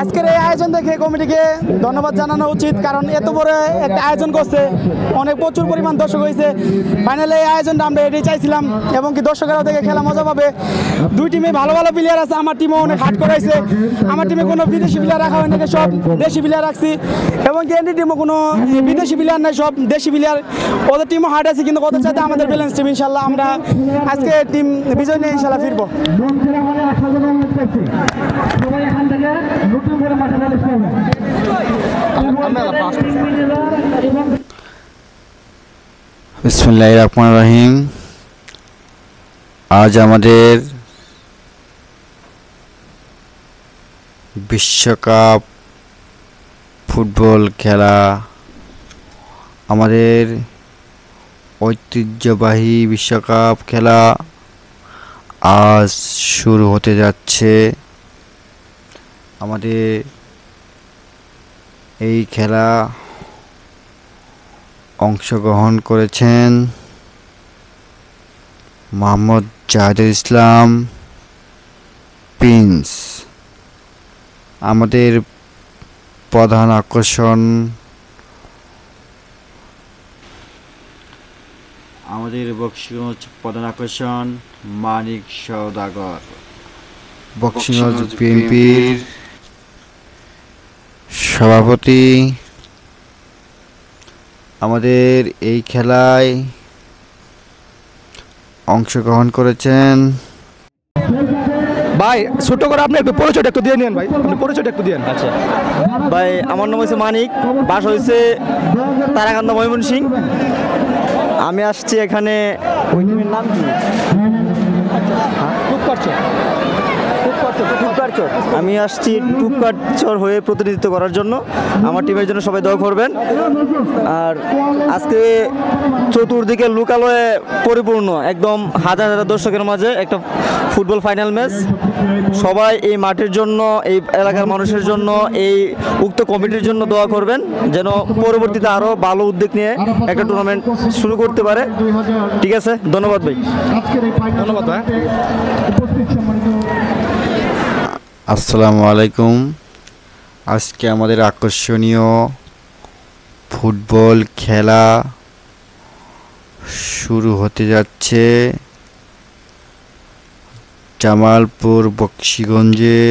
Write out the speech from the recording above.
আজকের এই আয়োজন দেখে কমিটিকে ধন্যবাদ জানানো উচিত, কারণ এত বড় একটা আয়োজন করছে, অনেক প্রচুর পরিমাণ দর্শক হয়েছে। ফাইনালে এই আয়োজনটা আমরা এটাই চাইছিলাম, এবং কি দর্শকেরাও দেখে খেলা মজা পাবে। দুই টিমে ভালো ভালো প্লেয়ার আছে, আমার টিমও অনেক হার্ড করাইছে। আমার টিমে কোনো বিদেশি প্লেয়ার রাখা হয় না, সব দেশি প্লেয়ার রাখছি, এবং কি এনডি টিমও কোনো বিদেশি প্লেয়ার নাই, সব দেশি প্লেয়ার। ওদের টিমও হার্ড আছে, কিন্তু ওদের সাথে আমাদের ব্যালেন্স টিম। ইনশাল্লাহ আমরা আজকে টিম বিজয় নিয়ে ইনশাল্লাহ ফিরবো। বিসমিল্লাহির রহমানির রহিম। আজ আমাদের বিশ্বকাপ ফুটবল খেলা, আমাদের ঐতিহ্যবাহী বিশ্বকাপ খেলা আজ শুরু হতে যাচ্ছে। আমাদের এই খেলা অংশগ্রহণ করেছেন মোহাম্মদ জাহিদুল ইসলাম প্রিন্স। আমাদের প্রধান আকর্ষণ বক্সিগঞ্জ প্রধান আকর্ষণ মানিক সওদাগর, বক্সিগঞ্জ বিএনপির সভাপতি। আমাদের এই খেলায় অংশগ্রহণ করেছেন। ভাই ছোট করে আপনি একটু পরিচয়টা একটু দিয়ে নেন। ভাই আপনি পরিচয়টা একটু দেন। আচ্ছা ভাই, আমার নাম হচ্ছে মানিক, বাস হয়েছে তারাকান্দা ময়মনসিং। আমি আসছি এখানে, ওই টিমের নাম কি? আমি আসছি টুপকারচর হয়ে প্রতিনিধিত্ব করার জন্য। আমার টিমের জন্য সবাই দোয়া করবেন। আর আজকে চতুর্দিকে লোকালয়ে পরিপূর্ণ, একদম হাজার হাজার দর্শকের মাঝে একটা ফুটবল ফাইনাল ম্যাচ। সবাই এই মাঠের জন্য, এই এলাকার মানুষের জন্য, এই উক্ত কমিটির জন্য দোয়া করবেন, যেন পরবর্তীতে আরও ভালো উদ্যোগ নিয়ে একটা টুর্নামেন্ট শুরু করতে পারে। ঠিক আছে, ধন্যবাদ ভাই। ধন্যবাদ ভাই। আসসালামু আলাইকুম। আজকে আমাদের আকর্ষণীয় ফুটবল খেলা শুরু হতে যাচ্ছে জামালপুর বক্সিগঞ্জে।